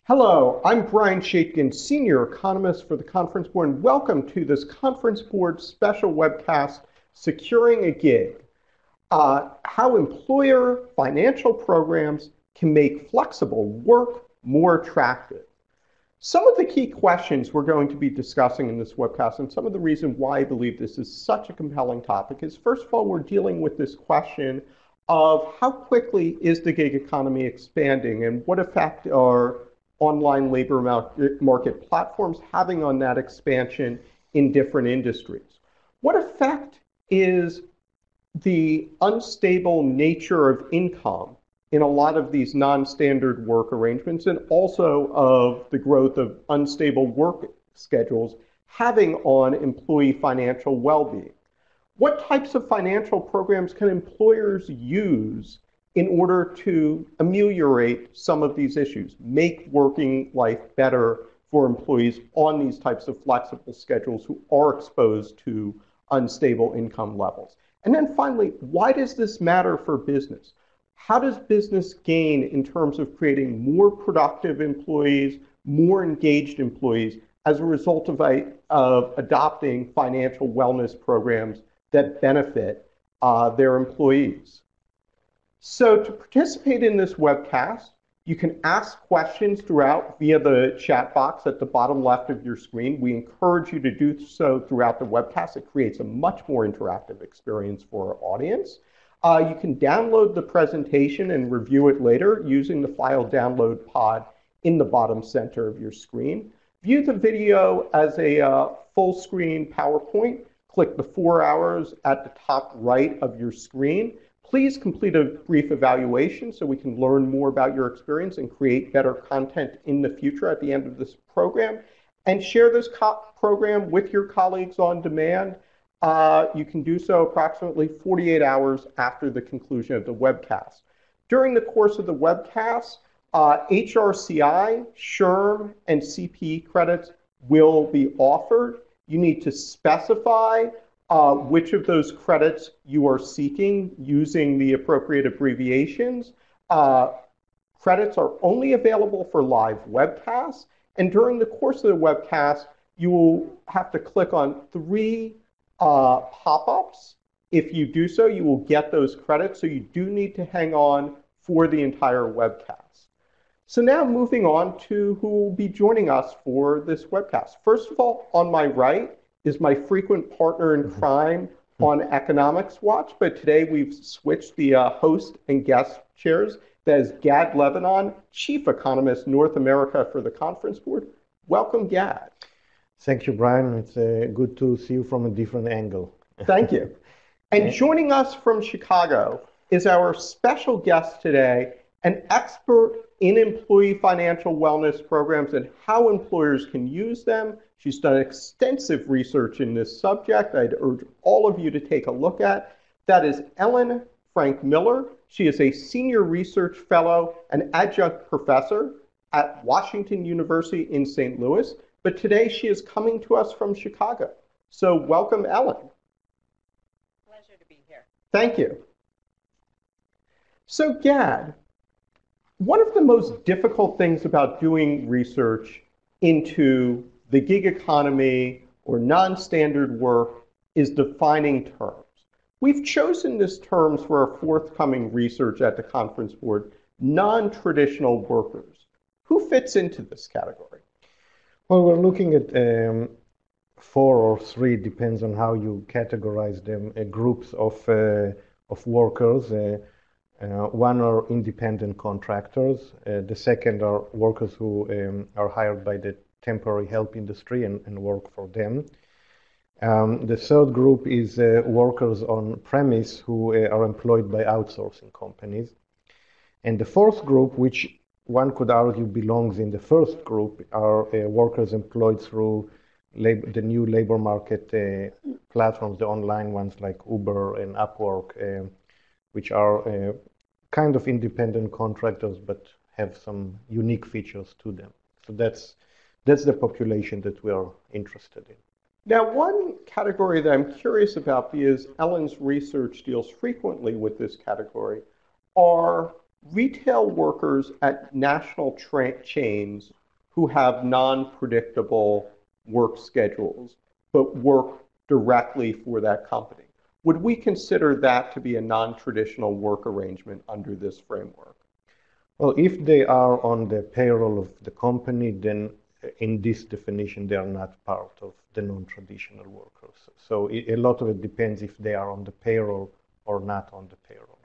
Hello, I'm Brian Shaitkin, Senior Economist for the Conference Board, and welcome to this Conference Board special webcast, Securing a Gig, how employer financial programs can make flexible work more attractive. Some of the key questions we're going to be discussing in this webcast, and some of the reason why I believe this is such a compelling topic, is first of all, we're dealing with this question of how quickly is the gig economy expanding and what effect are online labor market platforms having on that expansion in different industries? What effect is the unstable nature of income in a lot of these non-standard work arrangements, and also of the growth of unstable work schedules, having on employee financial well-being? What types of financial programs can employers use in order to ameliorate some of these issues, make working life better for employees on these types of flexible schedules who are exposed to unstable income levels? And then finally, why does this matter for business? How does business gain in terms of creating more productive employees, more engaged employees as a result of adopting financial wellness programs that benefit their employees? So to participate in this webcast, you can ask questions throughout via the chat box at the bottom left of your screen. We encourage you to do so throughout the webcast. It creates a much more interactive experience for our audience. You can download the presentation and review it later using the file download pod in the bottom center of your screen. View the video as a full screen PowerPoint. Click the 4 hours at the top right of your screen. Please complete a brief evaluation so we can learn more about your experience and create better content in the future at the end of this program. And share this program with your colleagues on demand. You can do so approximately 48 hours after the conclusion of the webcast. During the course of the webcast, HRCI, SHRM, and CPE credits will be offered. You need to specify which of those credits you are seeking using the appropriate abbreviations. Credits are only available for live webcasts, and during the course of the webcast, you will have to click on 3 pop-ups. If you do so, you will get those credits, so you do need to hang on for the entire webcast. So now moving on to who will be joining us for this webcast. First of all, on my right is my frequent partner in crime on Economics Watch, but today we've switched the host and guest chairs. That is Gad Lebanon, Chief Economist, North America for the Conference Board. Welcome, Gad. Thank you, Brian. It's good to see you from a different angle. Thank you. And joining us from Chicago is our special guest today, an expert in employee financial wellness programs and how employers can use them. She's done extensive research in this subject. I'd urge all of you to take a look at. That is Ellen Frank Miller. She is a senior research fellow and adjunct professor at Washington University in St. Louis. But today she is coming to us from Chicago. So welcome, Ellen. Pleasure to be here. Thank you. So Gad, one of the most difficult things about doing research into the gig economy or non-standard work is defining terms. We've chosen this terms for our forthcoming research at the Conference Board, non-traditional workers. Who fits into this category? Well, we're looking at 4 or 3, depends on how you categorize them, groups of workers. One are independent contractors. The second are workers who are hired by the temporary help industry and work for them. The third group is workers on premise who are employed by outsourcing companies. And the fourth group, which one could argue belongs in the first group, are workers employed through the new labor market platforms, the online ones like Uber and Upwork, which are kind of independent contractors but have some unique features to them. So that's the population that we are interested in. Now, one category that I'm curious about, because Ellen's research deals frequently with this category, are retail workers at national chains who have non-predictable work schedules, but work directly for that company. Would we consider that to be a non-traditional work arrangement under this framework? Well, if they are on the payroll of the company, then in this definition, they are not part of the non-traditional workers. So a lot of it depends if they are on the payroll or not on the payroll.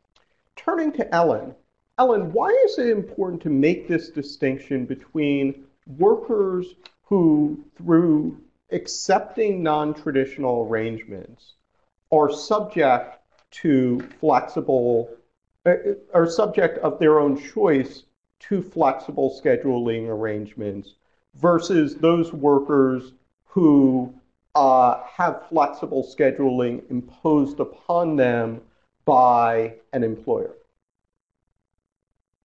Turning to Ellen. Ellen, why is it important to make this distinction between workers who, through accepting non-traditional arrangements, are subject to are subject of their own choice to flexible scheduling arrangements versus those workers who have flexible scheduling imposed upon them by an employer?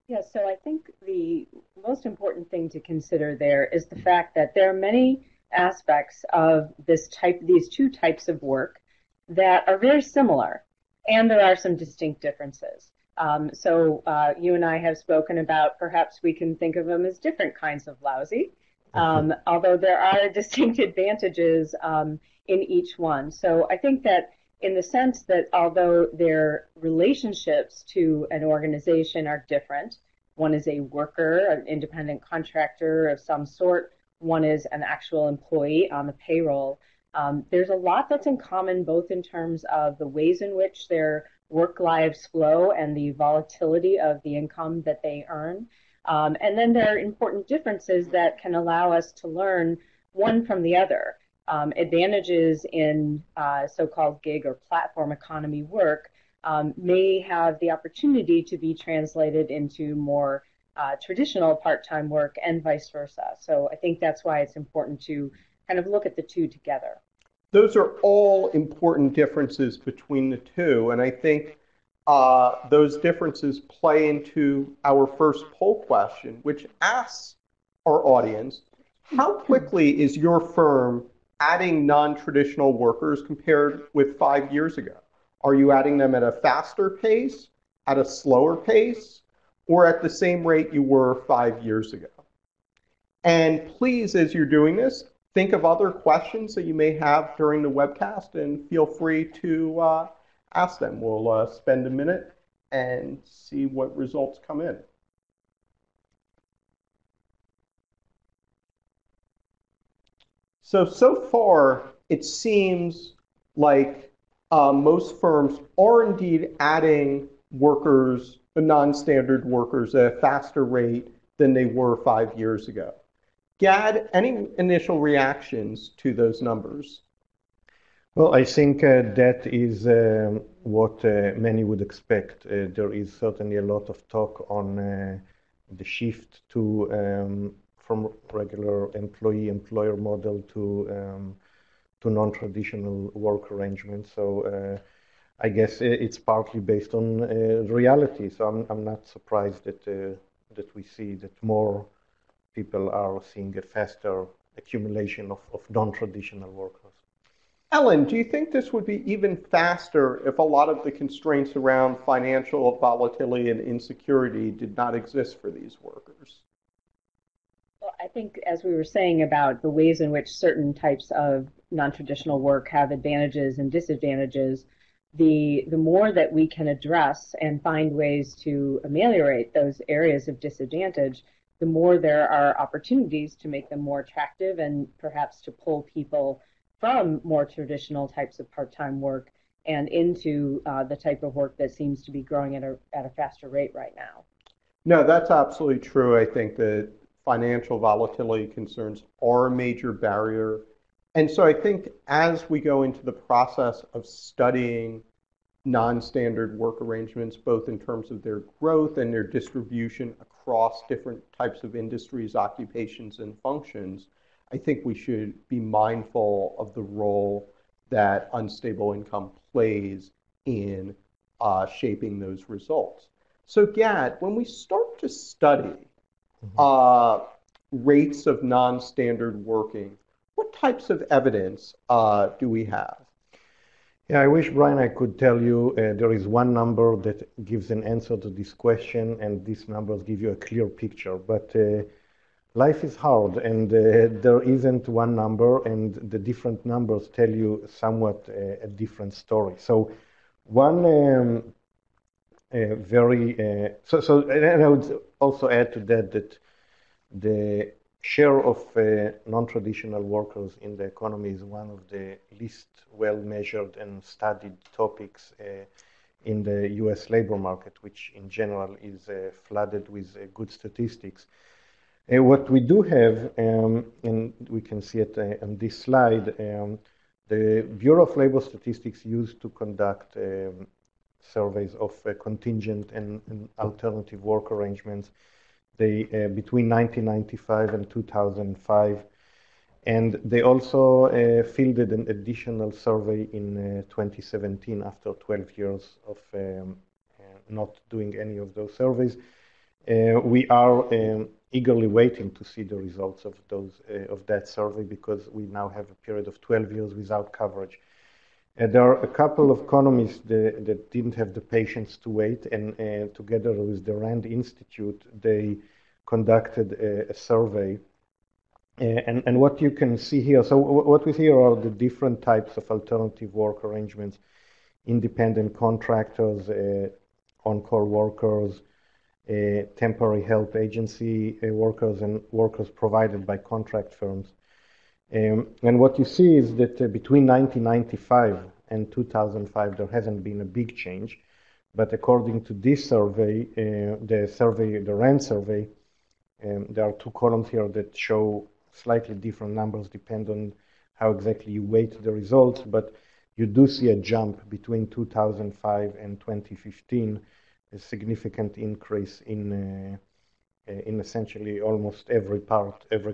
Yeah, so I think the most important thing to consider there is the fact that there are many aspects of these two types of work that are very similar, and there are some distinct differences. So you and I have spoken about perhaps we can think of them as different kinds of lousy, although there are distinct advantages in each one. So I think that in the sense that although their relationships to an organization are different, one is a worker, an independent contractor of some sort, one is an actual employee on the payroll, there's a lot that's in common both in terms of the ways in which their work lives flow and the volatility of the income that they earn. And then there are important differences that can allow us to learn one from the other. Advantages in so-called gig or platform economy work may have the opportunity to be translated into more traditional part-time work and vice versa. So I think that's why it's important to kind of look at the two together. Those are all important differences between the two, and I think those differences play into our first poll question, which asks our audience, how quickly is your firm adding non-traditional workers compared with 5 years ago? Are you adding them at a faster pace, at a slower pace, or at the same rate you were 5 years ago? And please, as you're doing this, think of other questions that you may have during the webcast and feel free to ask them. We'll spend a minute and see what results come in. So far, it seems like most firms are indeed adding workers, the non-standard workers, at a faster rate than they were 5 years ago. Gad, any initial reactions to those numbers? Well, I think that is what many would expect. There is certainly a lot of talk on the shift to from regular employee-employer model to non-traditional work arrangements. So I guess it's partly based on reality. So I'm not surprised that that we see that more people are seeing a faster accumulation of non-traditional workers. Ellen, do you think this would be even faster if a lot of the constraints around financial volatility and insecurity did not exist for these workers? Well, I think as we were saying about the ways in which certain types of non-traditional work have advantages and disadvantages, the more that we can address and find ways to ameliorate those areas of disadvantage, the more there are opportunities to make them more attractive and perhaps to pull people from more traditional types of part-time work and into the type of work that seems to be growing at a faster rate right now. No, that's absolutely true. I think that financial volatility concerns are a major barrier. And so I think as we go into the process of studying non-standard work arrangements, both in terms of their growth and their distribution across different types of industries, occupations, and functions, I think we should be mindful of the role that unstable income plays in shaping those results. So Gad, when we start to study rates of non-standard working, what types of evidence do we have? Yeah, I wish, Brian, I could tell you there is one number that gives an answer to this question, and these numbers give you a clear picture. But life is hard, and there isn't one number, and the different numbers tell you somewhat a different story. So one and I would also add to that that the share of non-traditional workers in the economy is one of the least well measured and studied topics in the US labor market, which in general is flooded with good statistics. What we do have, and we can see it on this slide, the Bureau of Labor Statistics used to conduct surveys of contingent and alternative work arrangements between 1995 and 2005. And they also fielded an additional survey in 2017 after 12 years of not doing any of those surveys. We are eagerly waiting to see the results of that survey, because we now have a period of 12 years without coverage. There are a couple of economists that didn't have the patience to wait, and together with the Rand Institute, they conducted a survey. And what you can see here, so what we see here are the different types of alternative work arrangements: independent contractors, on-call workers, temporary help agency workers, and workers provided by contract firms. And what you see is that between 1995 and 2005, there hasn't been a big change. But according to this survey, the RAND survey, there are two columns here that show slightly different numbers, depend on how exactly you weight the results. But you do see a jump between 2005 and 2015, a significant increase in essentially almost every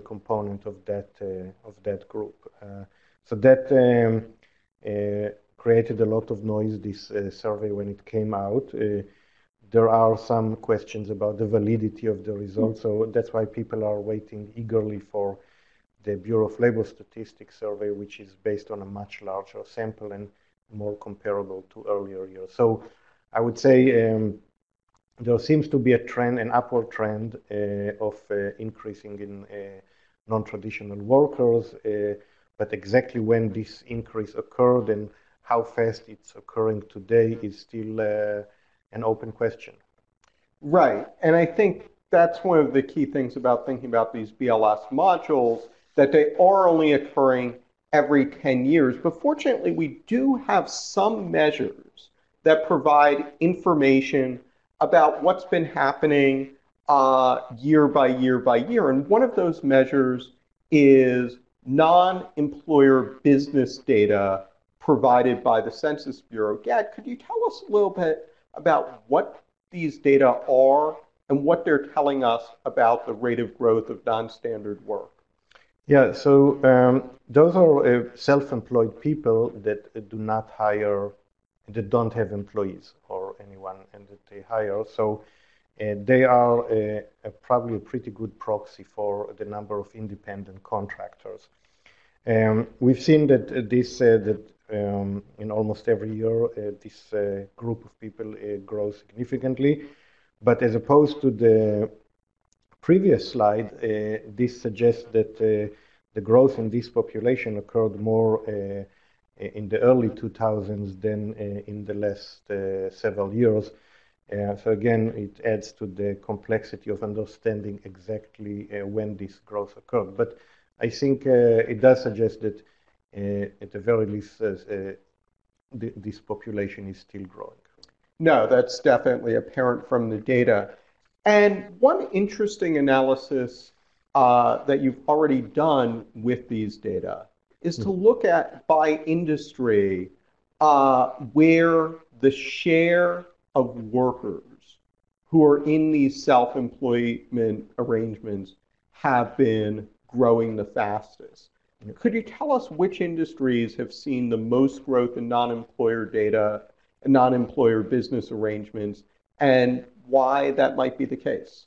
component of that group. So that created a lot of noise, this survey, when it came out. There are some questions about the validity of the results, so that's why people are waiting eagerly for the Bureau of Labor Statistics survey, which is based on a much larger sample and more comparable to earlier years. So I would say there seems to be a trend, an upward trend of increasing in non-traditional workers, but exactly when this increase occurred and how fast it's occurring today is still an open question. Right, and I think that's one of the key things about thinking about these BLS modules, that they are only occurring every 10 years. But fortunately, we do have some measures that provide information about what's been happening year by year by year. And one of those measures is non-employer business data provided by the Census Bureau. Gad, could you tell us a little bit about what these data are and what they're telling us about the rate of growth of non-standard work? Yeah, so those are self-employed people that do not hire, that don't have employees or anyone and that they hire. So they are probably a pretty good proxy for the number of independent contractors. We've seen that in almost every year, this group of people grows significantly. But as opposed to the previous slide, this suggests that the growth in this population occurred more in the early 2000s than in the last several years. So again, it adds to the complexity of understanding exactly when this growth occurred. But I think it does suggest that at the very least, this population is still growing. No, that's definitely apparent from the data. And one interesting analysis that you've already done with these data is to look at by industry where the share of workers who are in these self-employment arrangements have been growing the fastest. Could you tell us which industries have seen the most growth in non-employer data and non-employer business arrangements, and why that might be the case?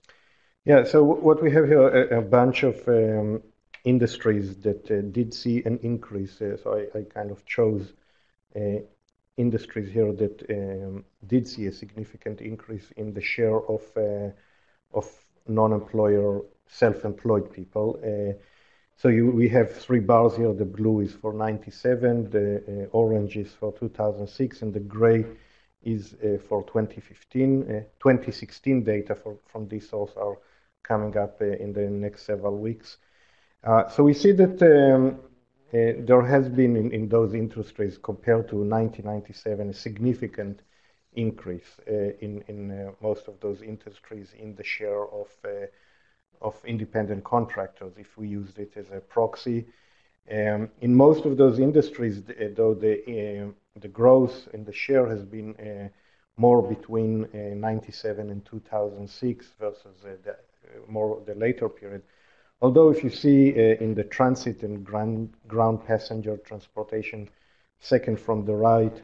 Yeah, so what we have here a bunch of industries that did see an increase. So I kind of chose industries here that did see a significant increase in the share of non-employer self-employed people. So we have three bars here. The blue is for 97, the orange is for 2006, and the gray is for 2015. 2016 data from this source are coming up in the next several weeks. So we see that there has been in those industries compared to 1997 a significant increase in most of those industries in the share of independent contractors, if we use it as a proxy. In most of those industries, though the growth in the share has been more between 97 and 2006 versus the later period. Although if you see in the transit and ground passenger transportation, second from the right,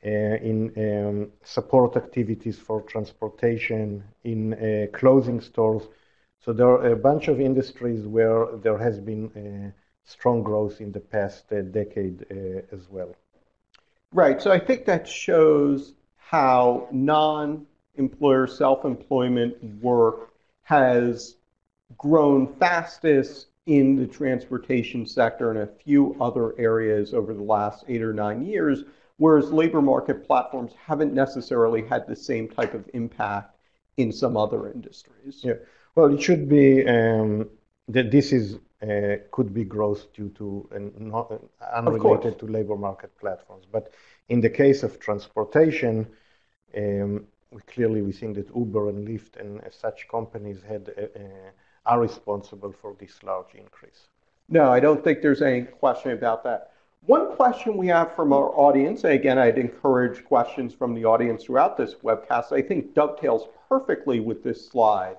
in support activities for transportation, in clothing stores, so there are a bunch of industries where there has been strong growth in the past decade as well. Right. So I think that shows how non-employer self-employment work has grown fastest in the transportation sector and a few other areas over the last 8 or 9 years, whereas labor market platforms haven't necessarily had the same type of impact in some other industries. Yeah. Well, it should be that this is could be growth due to not unrelated to labor market platforms. But in the case of transportation, we think that Uber and Lyft and such companies are responsible for this large increase. No, I don't think there's any question about that. One question we have from our audience, and again, I'd encourage questions from the audience throughout this webcast, I think dovetails perfectly with this slide,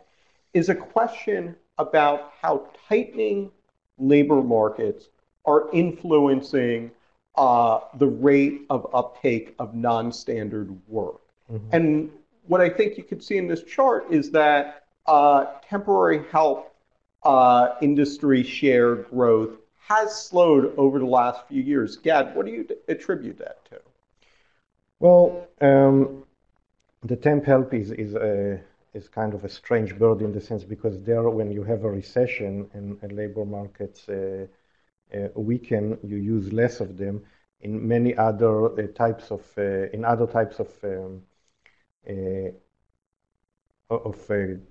is a question about how tightening labor markets are influencing the rate of uptake of non-standard work. Mm-hmm. And what I think you could see in this chart is that temporary help industry share growth has slowed over the last few years. Gad, what do you attribute that to? Well, the temp help is kind of a strange bird in the sense because there, when you have a recession and labor markets weaken, you use less of them. In many other types of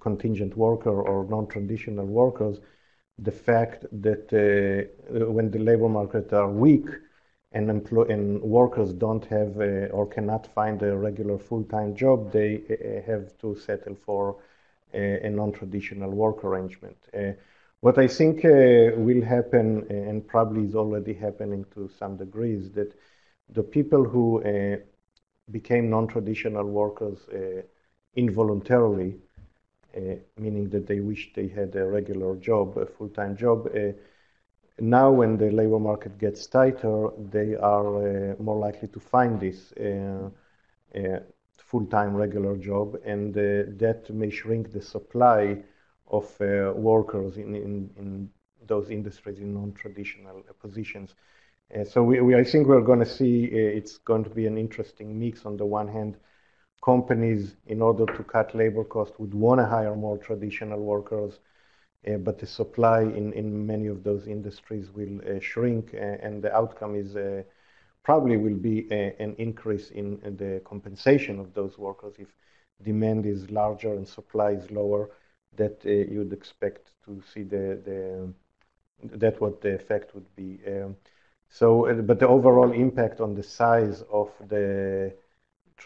contingent worker or non-traditional workers, the fact that when the labor markets are weak and workers don't have or cannot find a regular full-time job, they have to settle for a non-traditional work arrangement. What I think will happen, and probably is already happening to some degree, is that the people who became non-traditional workers involuntarily, meaning that they wish they had a regular job, a full-time job, now when the labor market gets tighter, they are more likely to find this full-time regular job, and that may shrink the supply of workers in those industries in non-traditional positions. So I think we're going to see it's going to be an interesting mix. On the one hand, companies, in order to cut labor costs, would want to hire more traditional workers, but the supply in many of those industries will shrink, and the outcome is probably will be an increase in the compensation of those workers. If demand is larger and supply is lower, that you'd expect to see that what the effect would be. But the overall impact on the size of the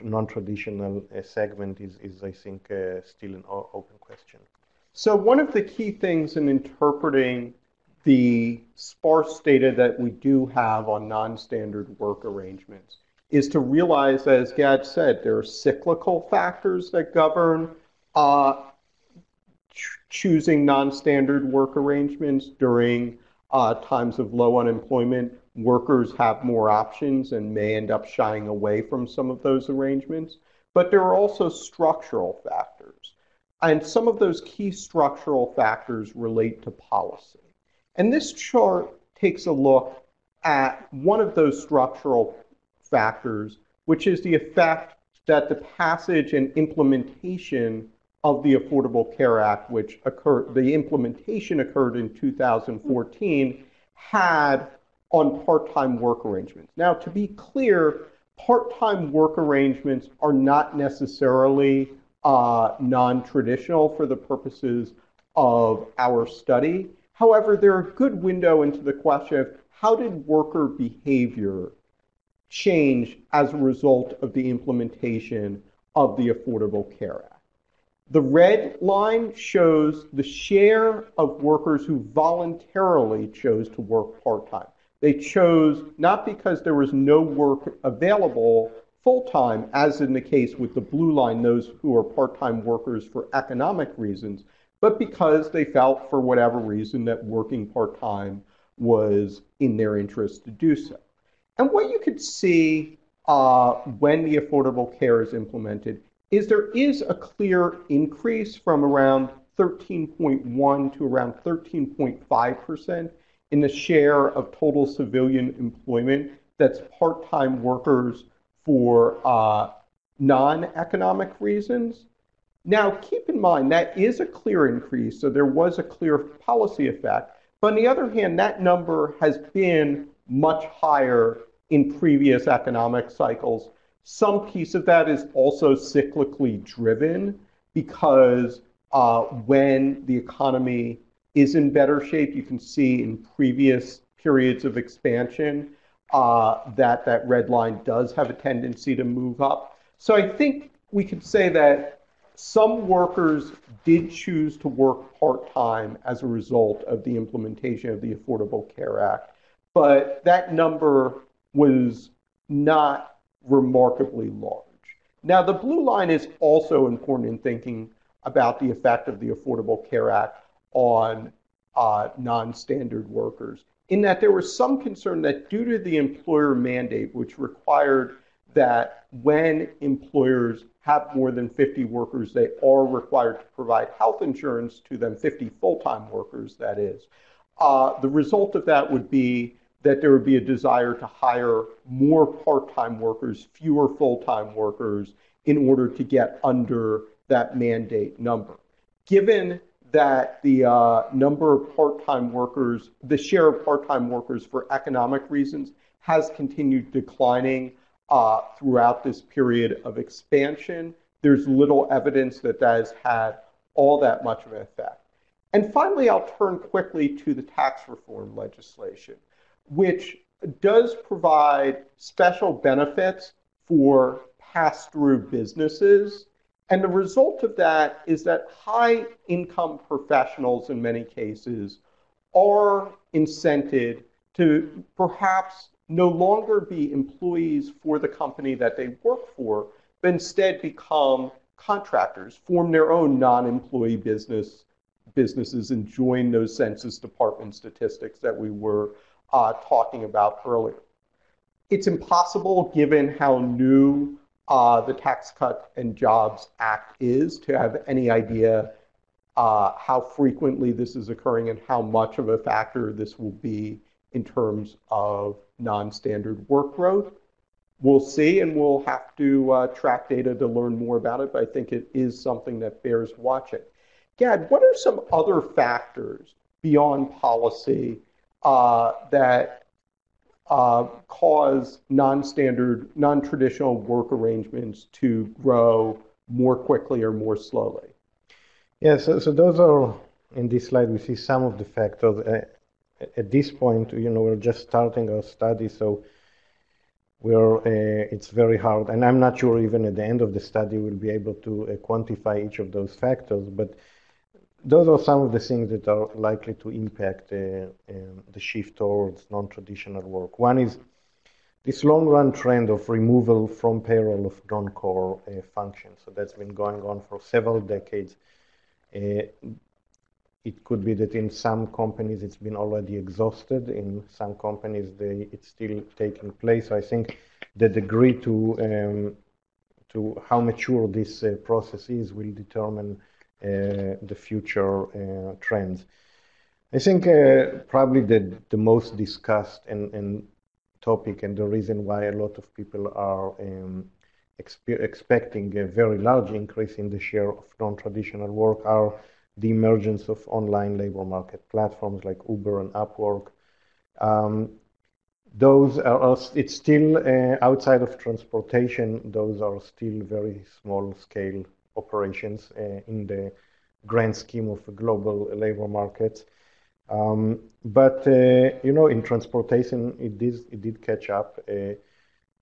non-traditional segment is I think, still an open question. So one of the key things in interpreting the sparse data that we do have on non-standard work arrangements is to realize, as Gad said, there are cyclical factors that govern choosing non-standard work arrangements. During times of low unemployment, workers have more options and may end up shying away from some of those arrangements. But there are also structural factors. And some of those key structural factors relate to policy. And this chart takes a look at one of those structural factors, which is the effect that the passage and implementation of the Affordable Care Act, which occurred, the implementation occurred in 2014, had on part-time work arrangements. Now, to be clear, part-time work arrangements are not necessarily non-traditional for the purposes of our study. However, they're a good window into the question of how did worker behavior change as a result of the implementation of the Affordable Care Act. The red line shows the share of workers who voluntarily chose to work part-time. They chose not because there was no work available full-time, as in the case with the blue line, those who are part-time workers for economic reasons, but because they felt for whatever reason that working part-time was in their interest to do so. And what you could see when the Affordable Care is implemented is there is a clear increase from around 13.1 to around 13.5% in the share of total civilian employment that's part-time workers for non-economic reasons. Now, keep in mind, that is a clear increase, so there was a clear policy effect. But on the other hand, that number has been much higher in previous economic cycles. Some piece of that is also cyclically driven because when the economy is in better shape, you can see in previous periods of expansion that red line does have a tendency to move up. So I think we could say that some workers did choose to work part-time as a result of the implementation of the Affordable Care Act, but that number was not remarkably large. Now, the blue line is also important in thinking about the effect of the Affordable Care Act on non-standard workers, in that there was some concern that due to the employer mandate, which required that when employers have more than 50 workers, they are required to provide health insurance to them, 50 full-time workers, that is. The result of that would be that there would be a desire to hire more part-time workers, fewer full-time workers, in order to get under that mandate number. Given that the number of part-time workers, the share of part-time workers for economic reasons has continued declining throughout this period of expansion, there's little evidence that that has had all that much of an effect. And finally, I'll turn quickly to the tax reform legislation, which does provide special benefits for pass-through businesses. And the result of that is that high-income professionals, in many cases, are incented to perhaps no longer be employees for the company that they work for, but instead become contractors, form their own non-employee businesses, and join those Census Department statistics that we were talking about earlier. It's impossible, given how new the Tax Cut and Jobs Act is, to have any idea how frequently this is occurring and how much of a factor this will be in terms of non-standard work growth. We'll see, and we'll have to track data to learn more about it, but I think it is something that bears watching. Gad, what are some other factors beyond policy that cause non-standard, non-traditional work arrangements to grow more quickly or more slowly? Yeah, so those are, in this slide, we see some of the factors. At this point, we're just starting our study, so it's very hard. And I'm not sure even at the end of the study we'll be able to quantify each of those factors, but those are some of the things that are likely to impact the shift towards non-traditional work. One is this long-run trend of removal from payroll of non-core functions. So that's been going on for several decades. It could be that in some companies it's been already exhausted. In some companies it's still taking place. So I think the degree to how mature this process is will determine the future trends. I think probably the most discussed and topic, and the reason why a lot of people are expecting a very large increase in the share of non-traditional work are the emergence of online labor market platforms like Uber and Upwork. Those are, it's still outside of transportation, those are still very small scale operations in the grand scheme of global labor markets. But in transportation, it did catch up.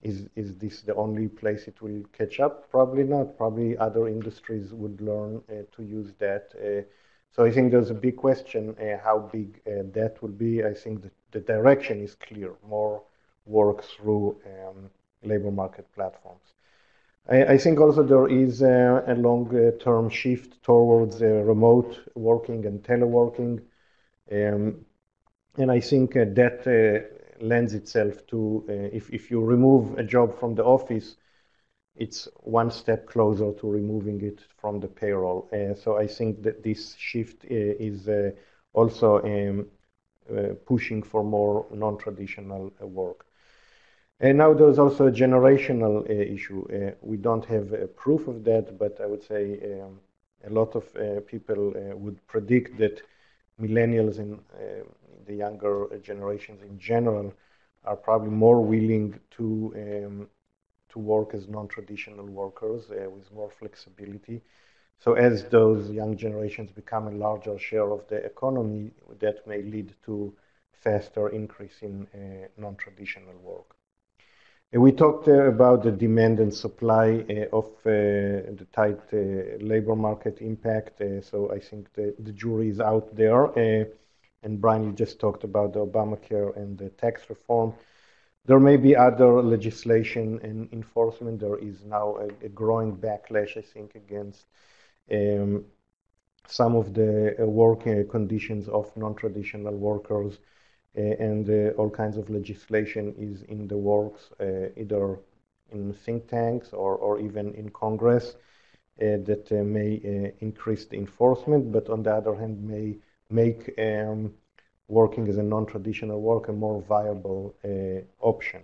Is this the only place it will catch up? Probably not. Probably other industries would learn to use that. So I think there's a big question how big that will be. I think that the direction is clear, more work through labor market platforms. I think also there is a long-term shift towards remote working and teleworking. And I think that lends itself to, if you remove a job from the office, it's one step closer to removing it from the payroll. So I think that this shift is also pushing for more non-traditional work. And now there's also a generational issue. We don't have proof of that, but I would say a lot of people would predict that millennials and the younger generations in general are probably more willing to work as non-traditional workers with more flexibility. So as those young generations become a larger share of the economy, that may lead to faster increase in non-traditional work. We talked about the demand and supply of the tight labor market impact. So I think the jury is out there. And Brian, you just talked about the Obamacare and the tax reform. There may be other legislation and enforcement. There is now a growing backlash, I think, against some of the working conditions of non-traditional workers. And all kinds of legislation is in the works, either in think tanks or even in Congress, that may increase the enforcement, but on the other hand may make working as a non-traditional worker a more viable option.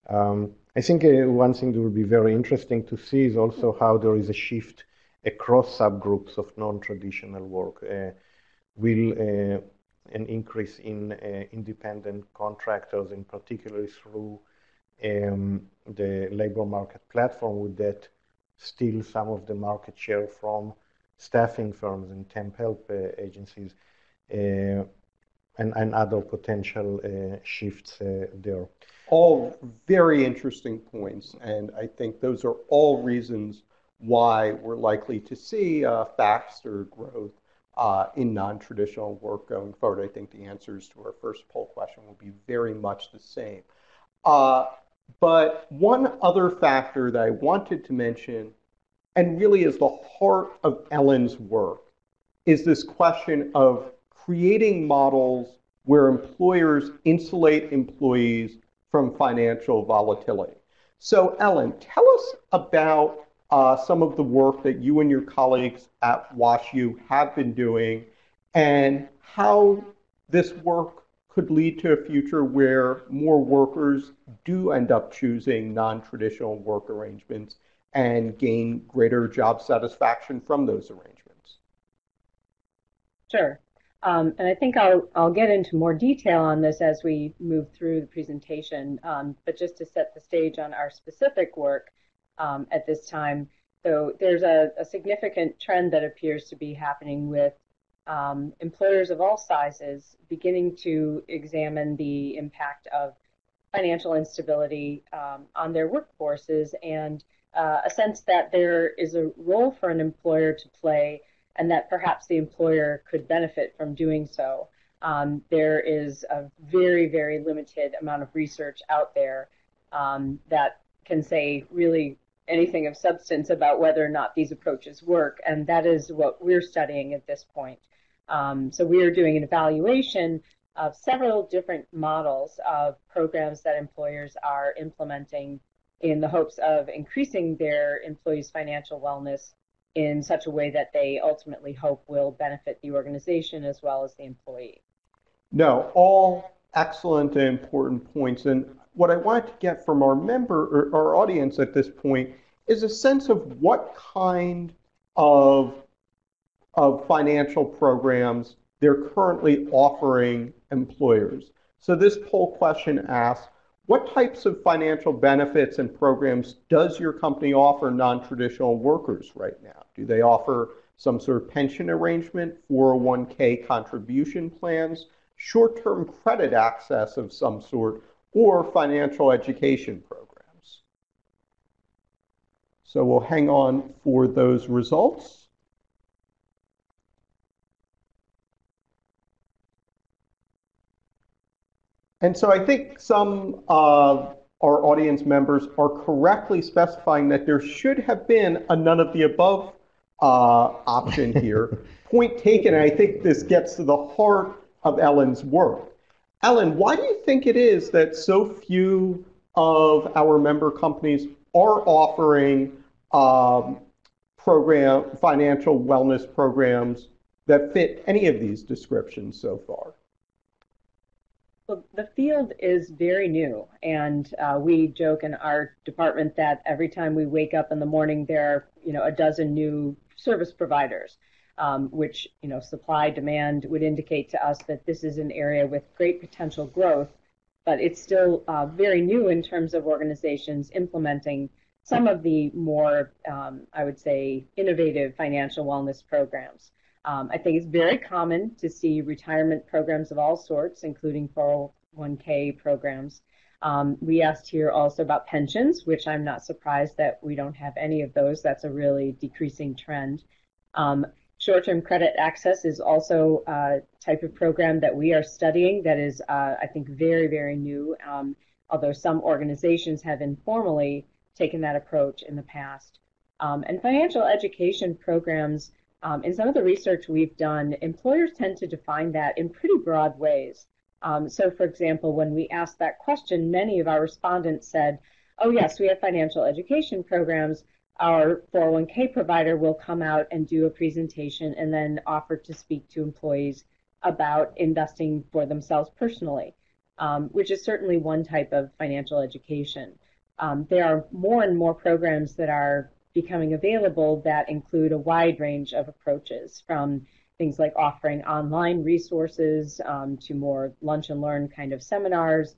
I think one thing that will be very interesting to see is also how there is a shift across subgroups of non-traditional work. Will an increase in independent contractors, in particular through the labor market platform, would that steal some of the market share from staffing firms and temp help agencies and other potential shifts there? All very interesting points, and I think those are all reasons why we're likely to see faster growth in non-traditional work going forward. I think the answers to our first poll question will be very much the same. But one other factor that I wanted to mention, and really is the heart of Ellen's work, is this question of creating models where employers insulate employees from financial volatility. So Ellen, tell us about some of the work that you and your colleagues at WashU have been doing and how this work could lead to a future where more workers do end up choosing non-traditional work arrangements and gain greater job satisfaction from those arrangements. Sure. And I think I'll get into more detail on this as we move through the presentation, but just to set the stage on our specific work at this time. So there's a significant trend that appears to be happening with employers of all sizes beginning to examine the impact of financial instability on their workforces, and a sense that there is a role for an employer to play and that perhaps the employer could benefit from doing so. There is a very, very limited amount of research out there that can say really anything of substance about whether or not these approaches work, and that is what we're studying at this point. So we are doing an evaluation of several different models of programs that employers are implementing in the hopes of increasing their employees' financial wellness in such a way that they ultimately hope will benefit the organization as well as the employee. No, all excellent and important points. And what I wanted to get from our audience at this point is a sense of what kind of financial programs they're currently offering employers. So this poll question asks, what types of financial benefits and programs does your company offer non-traditional workers right now? Do they offer some sort of pension arrangement, 401k contribution plans, short-term credit access of some sort, or financial education programs? So we'll hang on for those results. And so I think some of our audience members are correctly specifying that there should have been a none of the above option here. Point taken, and I think this gets to the heart of Ellen's work. Ellen, why do you think it is that so few of our member companies are offering financial wellness programs that fit any of these descriptions so far? Well, the field is very new, and we joke in our department that every time we wake up in the morning, there are, a dozen new service providers, which, supply demand would indicate to us that this is an area with great potential growth, but it's still very new in terms of organizations implementing some of the more, I would say, innovative financial wellness programs. I think it's very common to see retirement programs of all sorts, including 401k programs. We asked here also about pensions, which I'm not surprised that we don't have any of those. That's a really decreasing trend. Short-term credit access is also a type of program that we are studying that is, I think, very, very new, although some organizations have informally taken that approach in the past. And financial education programs, in some of the research we've done, employers tend to define that in pretty broad ways. So, for example, when we asked that question, many of our respondents said, oh, yes, we have financial education programs. Our 401k provider will come out and do a presentation and then offer to speak to employees about investing for themselves personally, which is certainly one type of financial education. There are more and more programs that are becoming available that include a wide range of approaches, from things like offering online resources to more lunch and learn kind of seminars,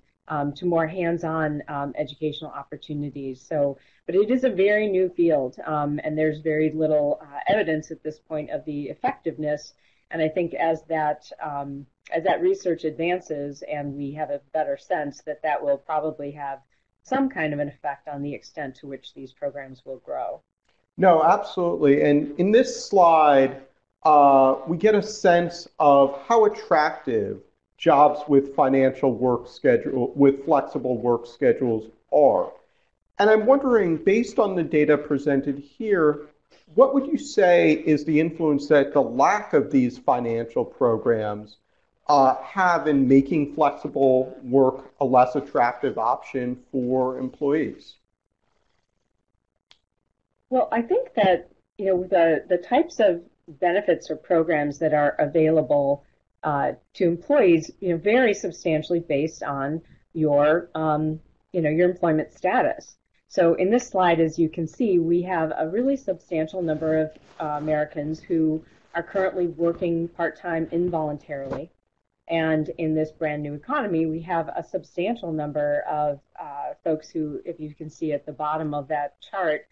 to more hands-on educational opportunities. But it is a very new field, and there's very little evidence at this point of the effectiveness. And I think as that research advances and we have a better sense that will probably have some kind of an effect on the extent to which these programs will grow. No, absolutely. And in this slide, we get a sense of how attractive jobs with flexible work schedules are. And I'm wondering, based on the data presented here, what would you say is the influence that the lack of these financial programs have in making flexible work a less attractive option for employees? Well, I think that the types of benefits or programs that are available to employees vary substantially based on your your employment status. So in this slide, as you can see, we have a really substantial number of Americans who are currently working part-time involuntarily. And in this brand new economy, we have a substantial number of folks who, if you can see at the bottom of that chart,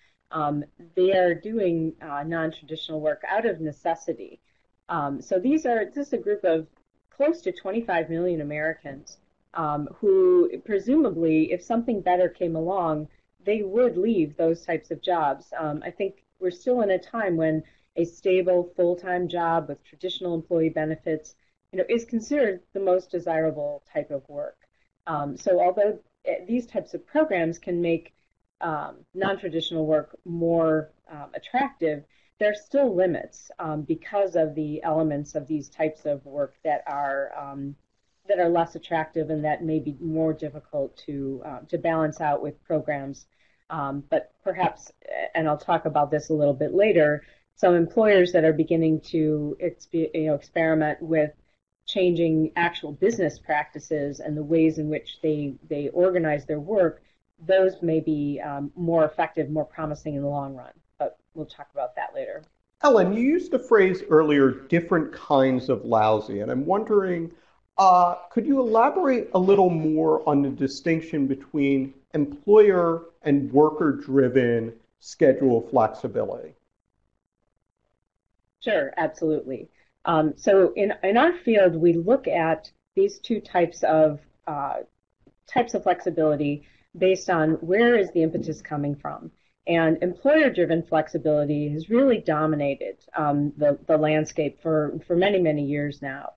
they are doing non-traditional work out of necessity. So this is a group of close to 25 million Americans who presumably, if something better came along, they would leave those types of jobs. I think we're still in a time when a stable full-time job with traditional employee benefits is considered the most desirable type of work. So although these types of programs can make non-traditional work more attractive, there are still limits because of the elements of these types of work that are less attractive and that may be more difficult to balance out with programs. But perhaps, and I'll talk about this a little bit later, some employers that are beginning to experiment with changing actual business practices and the ways in which they organize their work those may be more effective, more promising in the long run. But we'll talk about that later. Ellen, you used the phrase earlier, different kinds of lousy, and I'm wondering, could you elaborate a little more on the distinction between employer and worker-driven schedule flexibility? Sure, absolutely. So in our field, we look at these two types of flexibility based on where is the impetus coming from. And employer-driven flexibility has really dominated the landscape for many, many years now.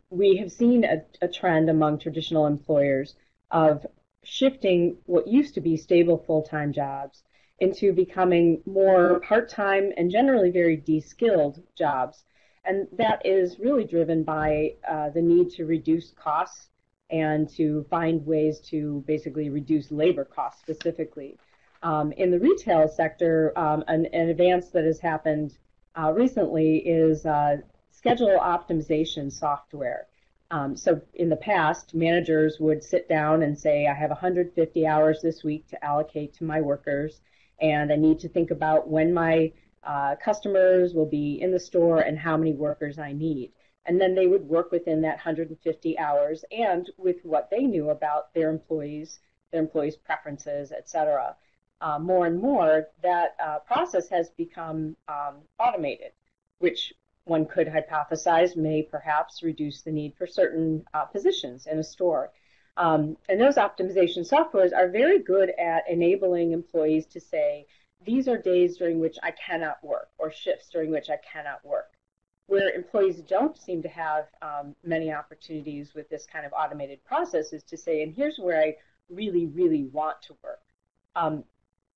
We have seen a trend among traditional employers of shifting what used to be stable full-time jobs into becoming more part-time and generally very de-skilled jobs. And that is really driven by the need to reduce costs and to find ways to basically reduce labor costs specifically. In the retail sector, an advance that has happened recently is schedule optimization software. So in the past, managers would sit down and say, I have 150 hours this week to allocate to my workers, and I need to think about when my customers will be in the store and how many workers I need. And then they would work within that 150 hours and with what they knew about their employees' preferences, et cetera. More and more, that process has become automated, which one could hypothesize may perhaps reduce the need for certain positions in a store. And those optimization softwares are very good at enabling employees to say, these are days during which I cannot work, or shifts during which I cannot work. Where employees don't seem to have many opportunities with this kind of automated process is to say, and here's where I really, really want to work.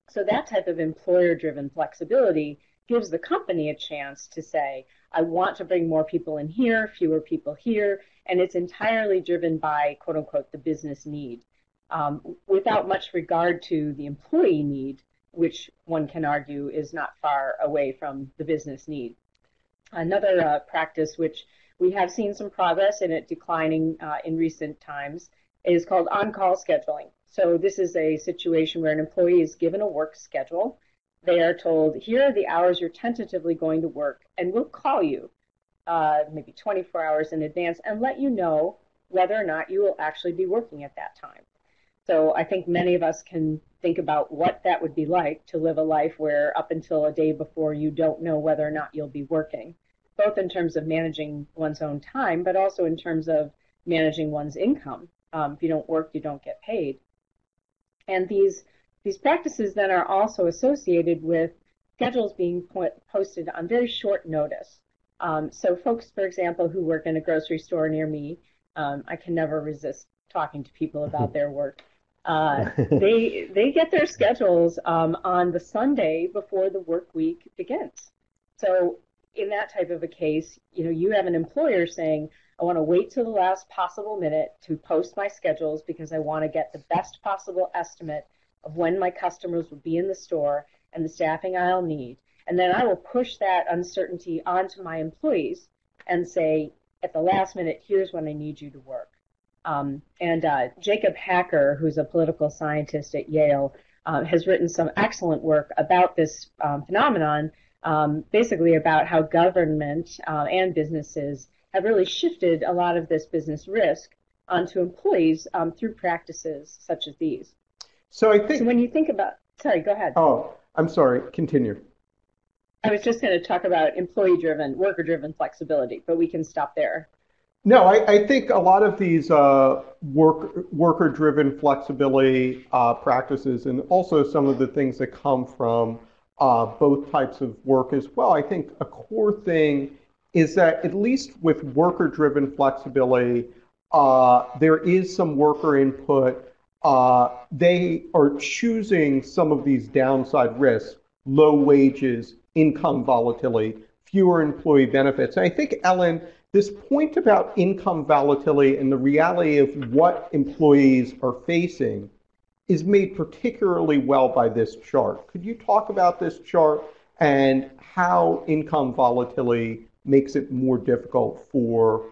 So that type of employer-driven flexibility gives the company a chance to say, I want to bring more people in here, fewer people here, and it's entirely driven by, quote unquote, the business need, without much regard to the employee need, which one can argue is not far away from the business need. Another practice which we have seen some progress in it declining in recent times is called on-call scheduling. So this is a situation where an employee is given a work schedule. They are told, here are the hours you're tentatively going to work, and we'll call you maybe 24 hours in advance and let you know whether or not you will actually be working at that time. So I think many of us can think about what that would be like to live a life where up until a day before you don't know whether or not you'll be working, both in terms of managing one's own time, but also in terms of managing one's income. If you don't work, you don't get paid. And these practices then are also associated with schedules being posted on very short notice. So folks, for example, who work in a grocery store near me, I can never resist talking to people about their work. They get their schedules on the Sunday before the work week begins. So in that type of a case, you have an employer saying, I want to wait till the last possible minute to post my schedules because I want to get the best possible estimate of when my customers will be in the store and the staffing I'll need. And then I will push that uncertainty onto my employees and say, at the last minute, here's when I need you to work. Jacob Hacker, who's a political scientist at Yale, has written some excellent work about this phenomenon, basically about how government and businesses have really shifted a lot of this business risk onto employees through practices such as these. So I think. So when you think about, sorry, go ahead. Oh, I'm sorry. Continue. I was just going to talk about employee-driven, worker-driven flexibility, but we can stop there. No, I think a lot of these worker-driven flexibility practices, and also some of the things that come from both types of work as well, I think a core thing is that at least with worker-driven flexibility, there is some worker input. They are choosing some of these downside risks, low wages, income volatility, fewer employee benefits. And I think, Ellen, this point about income volatility and the reality of what employees are facing is made particularly well by this chart. Could you talk about this chart and how income volatility makes it more difficult for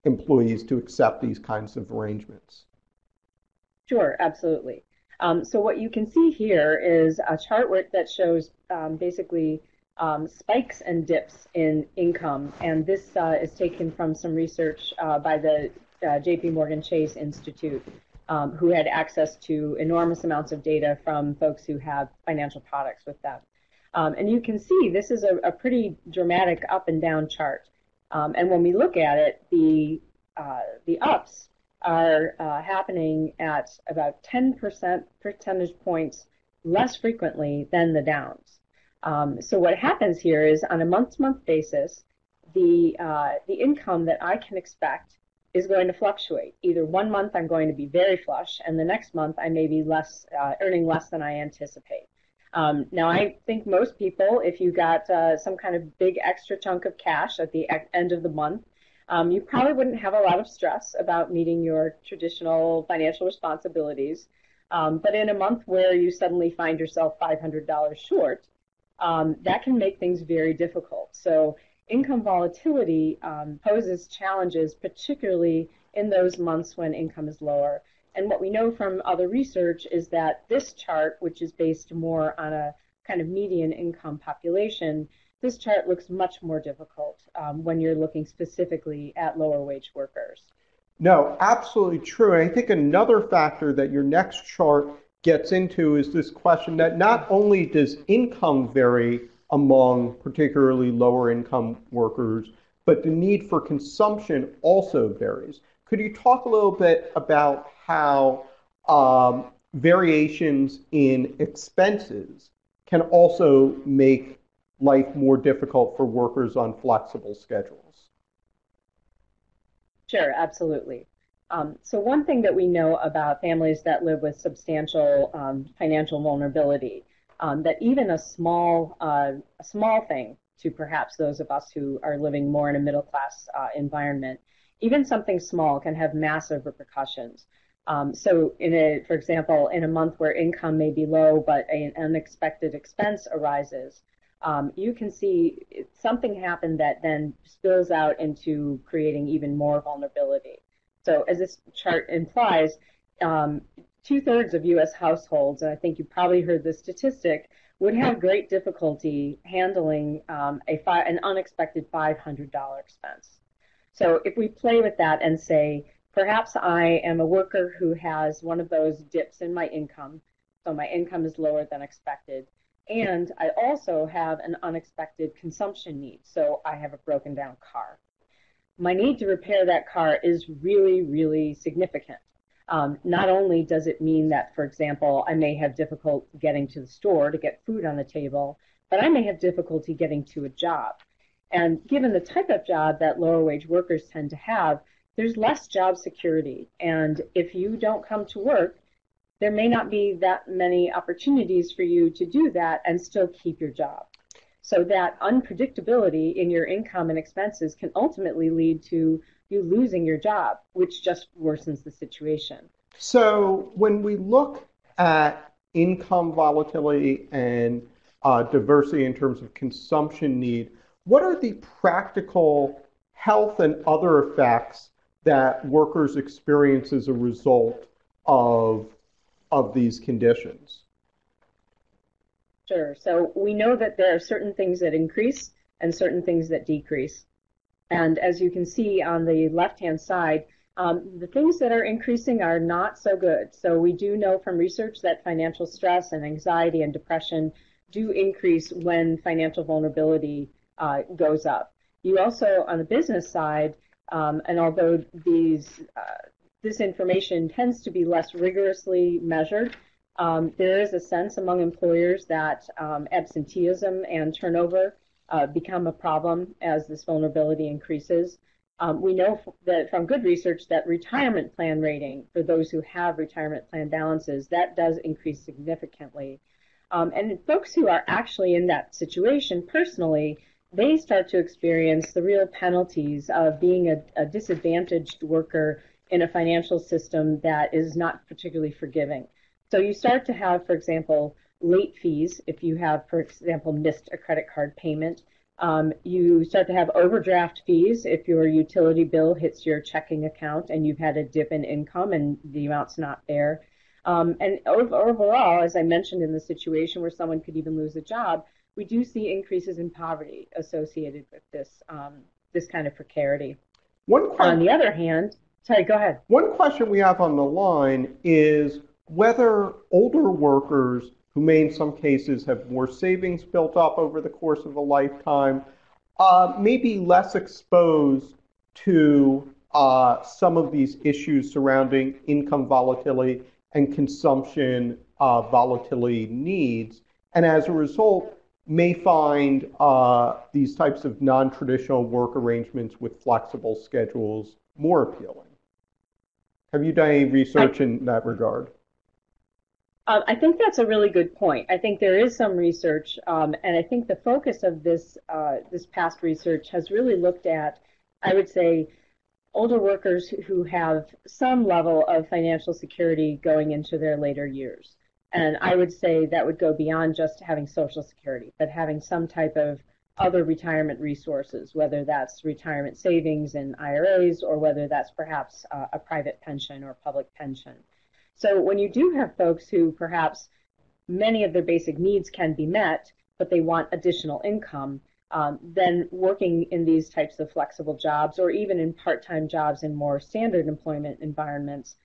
employees to accept these kinds of arrangements? Sure, absolutely. So what you can see here is a chart that shows basically spikes and dips in income, and this is taken from some research by the JP Morgan Chase Institute, who had access to enormous amounts of data from folks who have financial products with them. And you can see this is a pretty dramatic up and down chart. And when we look at it, the ups are happening at about 10% percentage points less frequently than the downs. So what happens here is on a month-to-month basis, the income that I can expect is going to fluctuate. Either one month I'm going to be very flush, and the next month I may be earning less than I anticipate. Now, I think most people, if you got some kind of big extra chunk of cash at the end of the month, you probably wouldn't have a lot of stress about meeting your traditional financial responsibilities. But in a month where you suddenly find yourself $500 short, that can make things very difficult. So income volatility poses challenges, particularly in those months when income is lower. And what we know from other research is that this chart, which is based more on a kind of median income population, this chart looks much more difficult when you're looking specifically at lower wage workers. No, absolutely true. And I think another factor that your next chart gets into is this question that not only does income vary among particularly lower income workers, but the need for consumption also varies. Could you talk a little bit about how variations in expenses can also make life more difficult for workers on flexible schedules? Sure, absolutely. So one thing that we know about families that live with substantial financial vulnerability, that even a small thing to perhaps those of us who are living more in a middle class environment, even something small can have massive repercussions. So for example, in a month where income may be low, but an unexpected expense arises, you can see something happen that then spills out into creating even more vulnerability. So as this chart implies, 2/3 of U.S. households, and I think you probably heard this statistic, would have great difficulty handling an unexpected $500 expense. So if we play with that and say, perhaps I am a worker who has one of those dips in my income, so my income is lower than expected, and I also have an unexpected consumption need, so I have a broken down car. My need to repair that car is really, really significant. Not only does it mean that, for example, I may have difficulty getting to the store to get food on the table, but I may have difficulty getting to a job. And given the type of job that lower wage workers tend to have, there's less job security. And if you don't come to work, there may not be that many opportunities for you to do that and still keep your job. So that unpredictability in your income and expenses can ultimately lead to you losing your job, which just worsens the situation. So when we look at income volatility and diversity in terms of consumption need, what are the practical health and other effects that workers experience as a result of these conditions? Sure. So we know that there are certain things that increase and certain things that decrease. And as you can see on the left-hand side, the things that are increasing are not so good. So we do know from research that financial stress and anxiety and depression do increase when financial vulnerability goes up. You also, on the business side, and although this information tends to be less rigorously measured, there is a sense among employers that absenteeism and turnover become a problem as this vulnerability increases. We know that from good research that retirement plan rating for those who have retirement plan balances, that does increase significantly. And folks who are actually in that situation personally, they start to experience the real penalties of being a disadvantaged worker in a financial system that is not particularly forgiving. So you start to have, for example, late fees if you have, for example, missed a credit card payment. You start to have overdraft fees if your utility bill hits your checking account and you've had a dip in income and the amount's not there. And overall, as I mentioned, in the situation where someone could even lose a job, we do see increases in poverty associated with this kind of precarity. On the other hand, sorry, go ahead. One question we have on the line is whether older workers who may in some cases have more savings built up over the course of a lifetime may be less exposed to some of these issues surrounding income volatility and consumption volatility needs, and as a result may find these types of non-traditional work arrangements with flexible schedules more appealing. Have you done any research in that regard? I think that's a really good point. I think there is some research, and I think the focus of this past research has really looked at, I would say, older workers who have some level of financial security going into their later years. And I would say that would go beyond just having Social Security, but having some type of other retirement resources, whether that's retirement savings and IRAs, or whether that's perhaps a private pension or public pension. So when you do have folks who perhaps many of their basic needs can be met, but they want additional income, then working in these types of flexible jobs or even in part-time jobs in more standard employment environments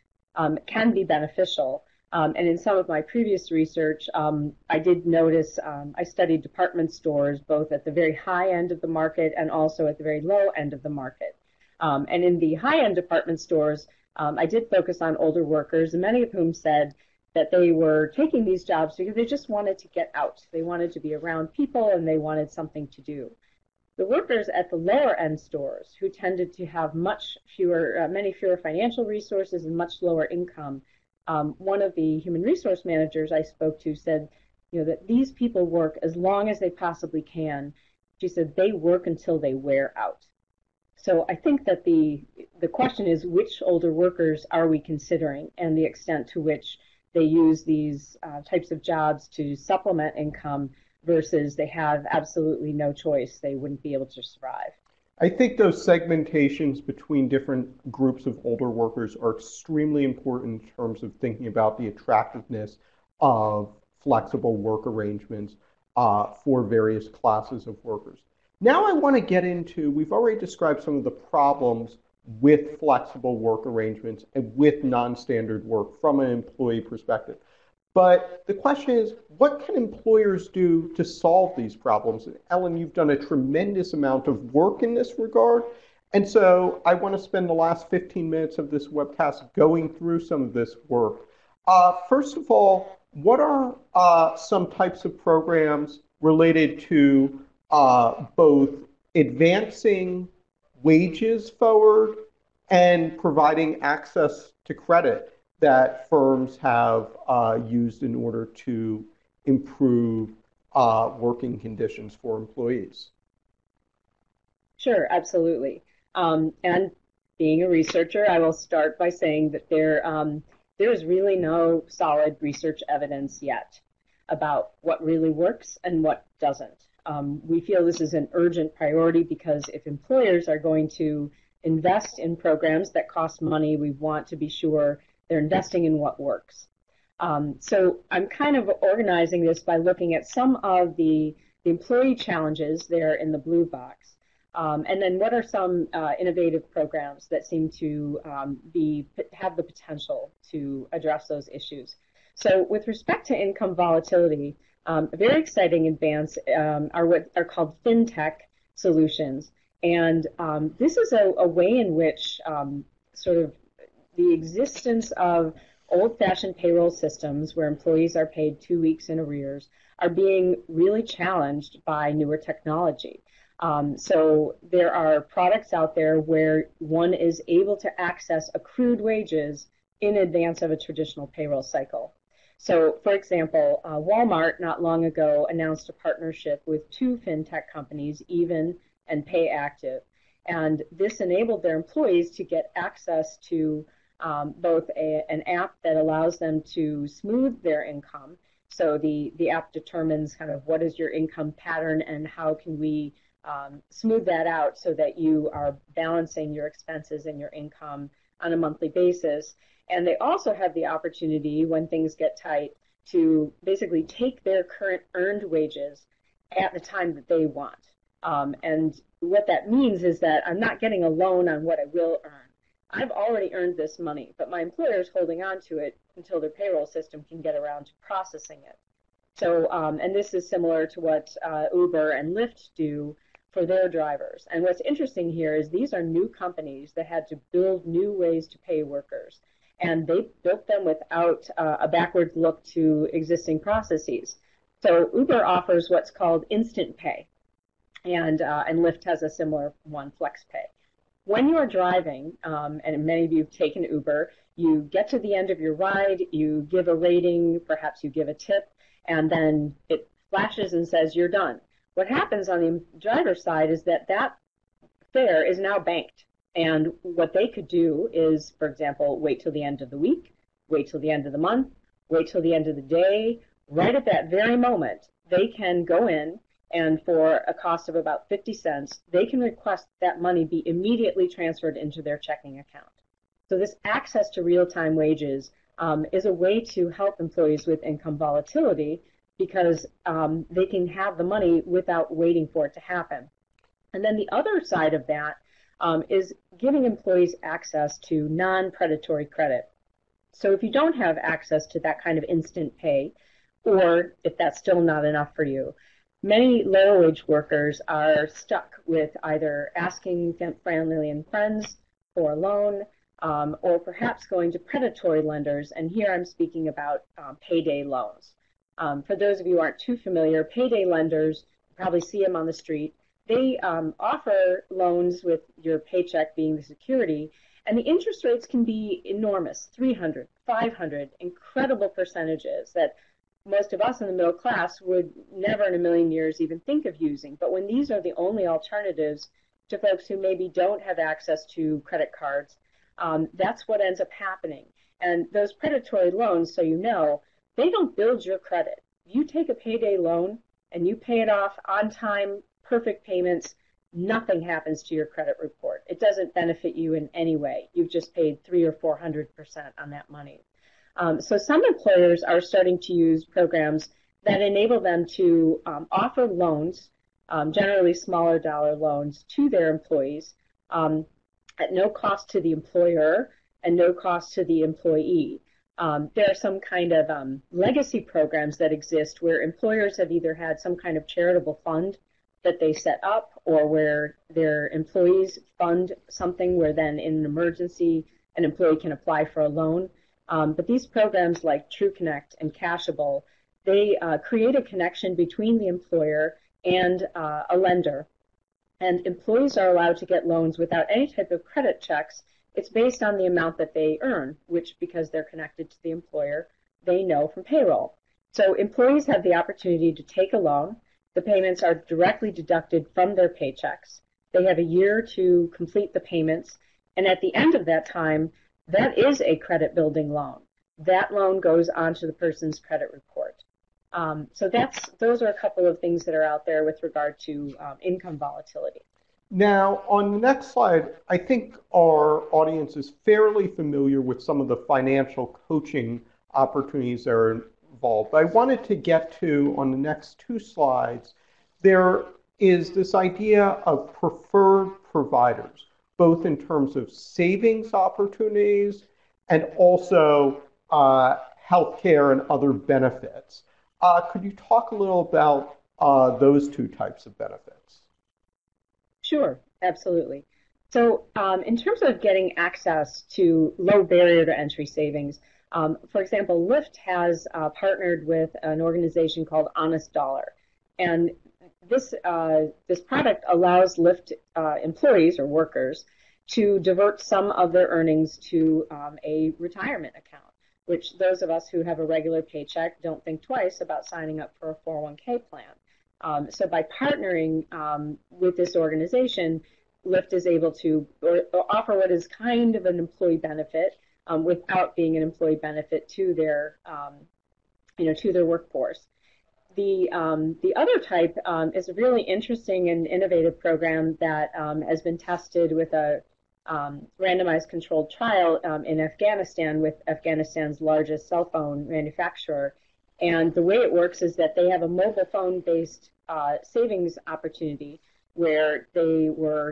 can be beneficial. And in some of my previous research, I did notice, I studied department stores both at the very high end of the market and also at the very low end of the market. And in the high-end department stores, I did focus on older workers, many of whom said that they were taking these jobs because they just wanted to get out. They wanted to be around people and they wanted something to do. The workers at the lower end stores, who tended to have many fewer financial resources and much lower income, one of the human resource managers I spoke to said, that these people work as long as they possibly can. She said they work until they wear out. So I think that the question is, which older workers are we considering, and the extent to which they use these types of jobs to supplement income versus they have absolutely no choice, they wouldn't be able to survive. I think those segmentations between different groups of older workers are extremely important in terms of thinking about the attractiveness of flexible work arrangements for various classes of workers. Now I want to get into, we've already described some of the problems with flexible work arrangements and with non-standard work from an employee perspective. But the question is, what can employers do to solve these problems? And Ellen, you've done a tremendous amount of work in this regard. And so I want to spend the last 15 minutes of this webcast going through some of this work. First of all, what are some types of programs related to both advancing wages forward and providing access to credit that firms have used in order to improve working conditions for employees? Sure, absolutely. And being a researcher, I will start by saying that there is really no solid research evidence yet about what really works and what doesn't. We feel this is an urgent priority because if employers are going to invest in programs that cost money, we want to be sure they're investing in what works. So I'm kind of organizing this by looking at some of the employee challenges there in the blue box. And then what are some innovative programs that seem to have the potential to address those issues. So with respect to income volatility, a very exciting advance are what are called fintech solutions. And this is a way in which sort of the existence of old-fashioned payroll systems where employees are paid 2 weeks in arrears are being really challenged by newer technology. So there are products out there where one is able to access accrued wages in advance of a traditional payroll cycle. So, for example, Walmart not long ago announced a partnership with 2 fintech companies, Even and PayActive, and this enabled their employees to get access to both an app that allows them to smooth their income. So the app determines kind of what is your income pattern and how can we smooth that out so that you are balancing your expenses and your income on a monthly basis. And they also have the opportunity, when things get tight, to basically take their current earned wages at the time that they want. And what that means is that I'm not getting a loan on what I will earn. I've already earned this money, but my employer is holding on to it until their payroll system can get around to processing it. So, and this is similar to what Uber and Lyft do for their drivers. And what's interesting here is these are new companies that had to build new ways to pay workers. And they built them without a backward look to existing processes. So Uber offers what's called instant pay, and Lyft has a similar one, flex pay. When you are driving, and many of you have taken Uber, you get to the end of your ride, you give a rating, perhaps you give a tip, and then it flashes and says you're done. What happens on the driver's side is that that fare is now banked. And what they could do is, for example, wait till the end of the week, wait till the end of the month, wait till the end of the day. Right at that very moment, they can go in, and for a cost of about 50 cents, they can request that money be immediately transferred into their checking account. So this access to real-time wages is a way to help employees with income volatility, because they can have the money without waiting for it to happen. And then the other side of that is giving employees access to non-predatory credit. So if you don't have access to that kind of instant pay, or if that's still not enough for you, many lower wage workers are stuck with either asking family and friends for a loan, or perhaps going to predatory lenders. And here I'm speaking about payday loans. For those of you who aren't too familiar, payday lenders, you probably see them on the street. They offer loans with your paycheck being the security, and the interest rates can be enormous, 300, 500, incredible percentages that most of us in the middle class would never in a million years even think of using. But when these are the only alternatives to folks who maybe don't have access to credit cards, that's what ends up happening. And those predatory loans, so you know, they don't build your credit. You take a payday loan and you pay it off on time, perfect payments, nothing happens to your credit report. It doesn't benefit you in any way. You've just paid 300 or 400% on that money. So some employers are starting to use programs that enable them to offer loans, generally smaller dollar loans, to their employees at no cost to the employer and no cost to the employee. There are some kind of legacy programs that exist where employers have either had some kind of charitable fund that they set up, or where their employees fund something where then in an emergency an employee can apply for a loan. But these programs like TrueConnect and Cashable, they create a connection between the employer and a lender. And employees are allowed to get loans without any type of credit checks. It's based on the amount that they earn, which, because they're connected to the employer, they know from payroll. So employees have the opportunity to take a loan. The payments are directly deducted from their paychecks. They have a year to complete the payments. And at the end of that time, that is a credit building loan. That loan goes onto the person's credit report. So those are a couple of things that are out there with regard to income volatility. Now, on the next slide, I think our audience is fairly familiar with some of the financial coaching opportunities that are involved. I wanted to get to, on the next two slides, there is this idea of preferred providers, both in terms of savings opportunities and also healthcare and other benefits. Could you talk a little about those two types of benefits? Sure, absolutely. So in terms of getting access to low barrier to entry savings, for example, Lyft has partnered with an organization called Honest Dollar. And this product allows Lyft employees or workers to divert some of their earnings to a retirement account, which those of us who have a regular paycheck don't think twice about signing up for a 401k plan. So by partnering with this organization, Lyft is able to offer what is kind of an employee benefit without being an employee benefit to their, to their workforce. The other type is a really interesting and innovative program that has been tested with a randomized controlled trial in Afghanistan with Afghanistan's largest cell phone manufacturer. And the way it works is that they have a mobile phone-based savings opportunity where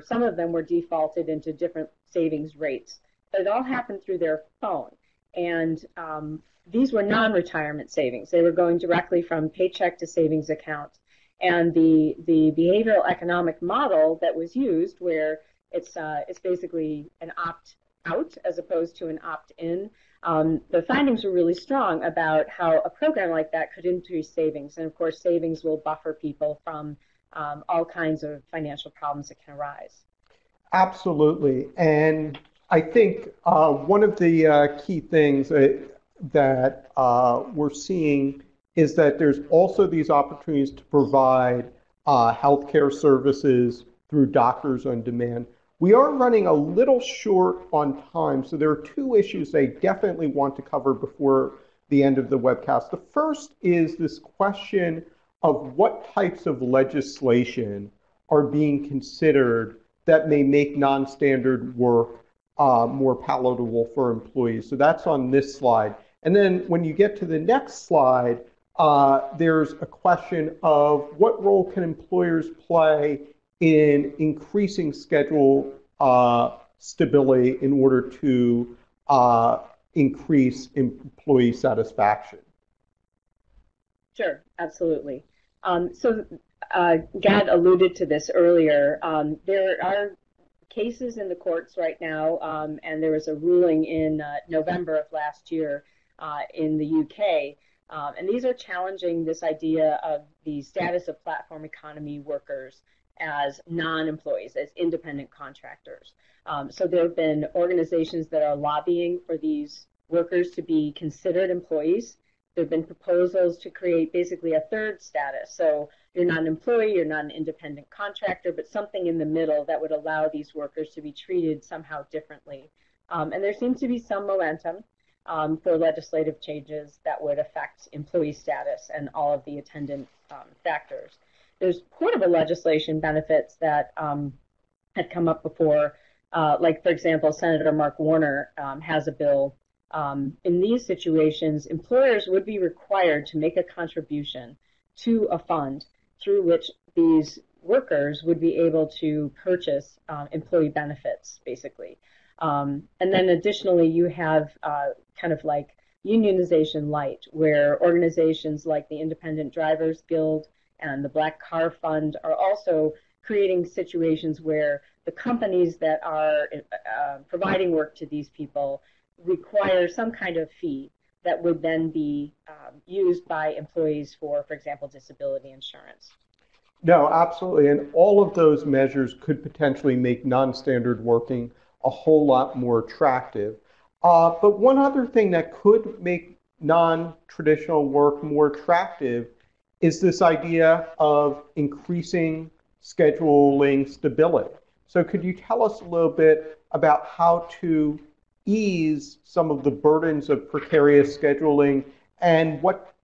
some of them were defaulted into different savings rates. But it all happened through their phone. And these were non-retirement savings. They were going directly from paycheck to savings account. And the behavioral economic model that was used, where it's basically an opt-out as opposed to an opt-in, the findings were really strong about how a program like that could increase savings. And of course, savings will buffer people from all kinds of financial problems that can arise. Absolutely. And I think one of the key things that we're seeing is that there's also these opportunities to provide healthcare services through doctors on demand. We are running a little short on time, so there are two issues I definitely want to cover before the end of the webcast. The first is this question of what types of legislation are being considered that may make non-standard work more palatable for employees. So that's on this slide. And then when you get to the next slide, there's a question of what role can employers play in increasing schedule stability in order to increase employee satisfaction. Sure, absolutely. Gad alluded to this earlier. There are cases in the courts right now, and there was a ruling in November of last year in the UK. And these are challenging this idea of the status of platform economy workers as non-employees, as independent contractors. So there have been organizations that are lobbying for these workers to be considered employees. There have been proposals to create basically a third status. So you're not an employee, you're not an independent contractor, but something in the middle that would allow these workers to be treated somehow differently. And there seems to be some momentum for legislative changes that would affect employee status and all of the attendant factors. There's portable legislation benefits that had come up before, like, for example, Senator Mark Warner has a bill. In these situations, employers would be required to make a contribution to a fund through which these workers would be able to purchase employee benefits, basically. And then additionally, you have kind of like unionization light, where organizations like the Independent Drivers Guild and the Black Car Fund are also creating situations where the companies that are providing work to these people require some kind of fee that would then be used by employees for example, disability insurance. No, absolutely. And all of those measures could potentially make non-standard working a whole lot more attractive. But one other thing that could make non-traditional work more attractive is this idea of increasing scheduling stability. So could you tell us a little bit about how to ease some of the burdens of precarious scheduling and what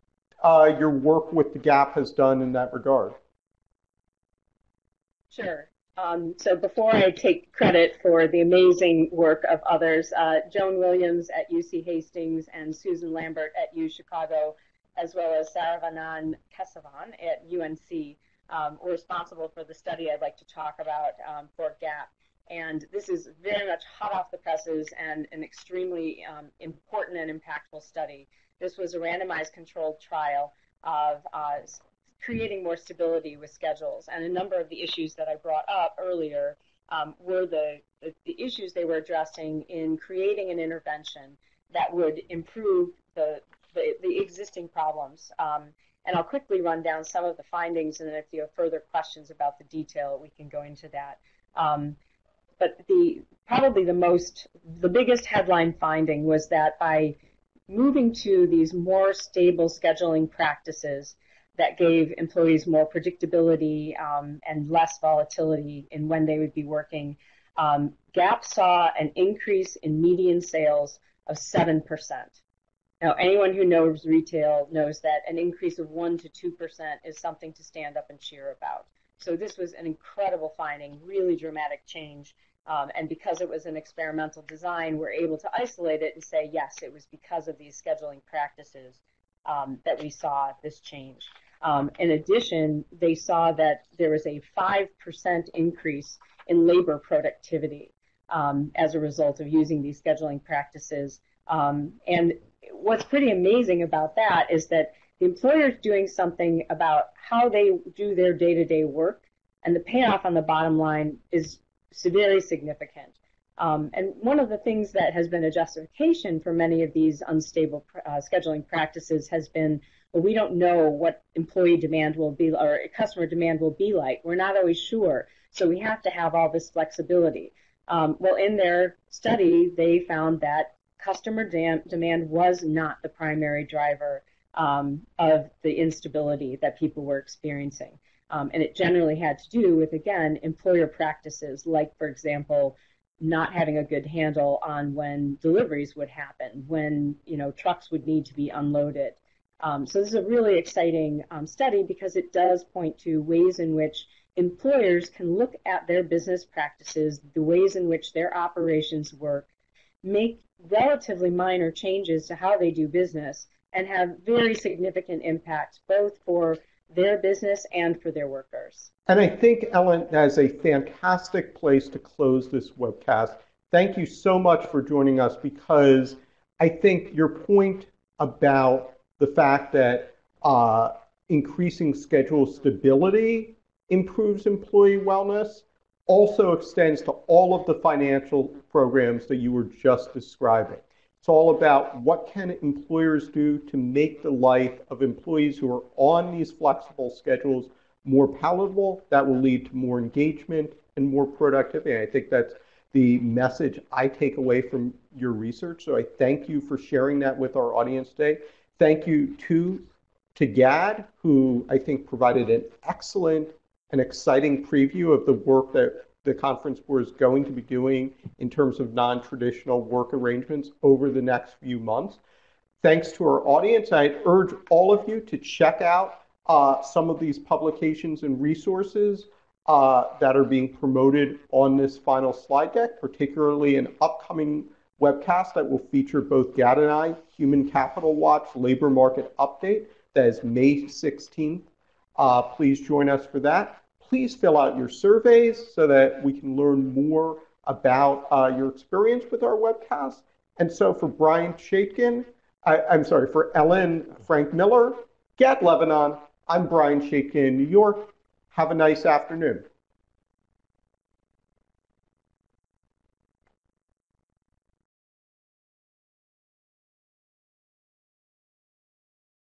your work with the GAP has done in that regard? Sure. So before I take credit for the amazing work of others, Joan Williams at UC Hastings and Susan Lambert at U Chicago, as well as Saravanan Kesavan at UNC, were responsible for the study I'd like to talk about for GAP. And this is very much hot off the presses and an extremely important and impactful study. This was a randomized controlled trial of creating more stability with schedules. And a number of the issues that I brought up earlier were the issues they were addressing in creating an intervention that would improve the existing problems. And I'll quickly run down some of the findings, and then if you have further questions about the detail, we can go into that. But probably the biggest headline finding was that by moving to these more stable scheduling practices that gave employees more predictability and less volatility in when they would be working, GAP saw an increase in median sales of 7%. Now, anyone who knows retail knows that an increase of 1% to 2% is something to stand up and cheer about. So this was an incredible finding, really dramatic change And because it was an experimental design, we're able to isolate it and say, yes, it was because of these scheduling practices that we saw this change. In addition, they saw that there was a 5% increase in labor productivity as a result of using these scheduling practices. And what's pretty amazing about that is that the employer is doing something about how they do their day-to-day work, and the payoff on the bottom line is very significant. And one of the things that has been a justification for many of these unstable scheduling practices has been, well, we don't know what employee demand will be or customer demand will be like. We're not always sure, so we have to have all this flexibility. Well, in their study, they found that customer demand was not the primary driver of the instability that people were experiencing. And it generally had to do with, again, employer practices, like, for example, not having a good handle on when deliveries would happen, when trucks would need to be unloaded. So this is a really exciting study because it does point to ways in which employers can look at their business practices, the ways in which their operations work, make relatively minor changes to how they do business, and have very significant impacts both for their business and for their workers. And I think, Ellen, that's a fantastic place to close this webcast. Thank you so much for joining us, because I think your point about the fact that increasing schedule stability improves employee wellness also extends to all of the financial programs that you were just describing. It's all about what can employers do to make the life of employees who are on these flexible schedules more palatable. That will lead to more engagement and more productivity. And I think that's the message I take away from your research. So I thank you for sharing that with our audience today. Thank you to Gad, who I think provided an excellent and exciting preview of the work that the Conference Board is going to be doing in terms of non-traditional work arrangements over the next few months. Thanks to our audience. I urge all of you to check out some of these publications and resources that are being promoted on this final slide deck, particularly an upcoming webcast that will feature both Gad and I, Human Capital Watch Labor Market Update. That is May 16th. Please join us for that. Please fill out your surveys so that we can learn more about your experience with our webcast. And so for Brian Shaitkin, for Ellen Frank Miller, Gad Lebanon, I'm Brian Shaitkin in New York. Have a nice afternoon.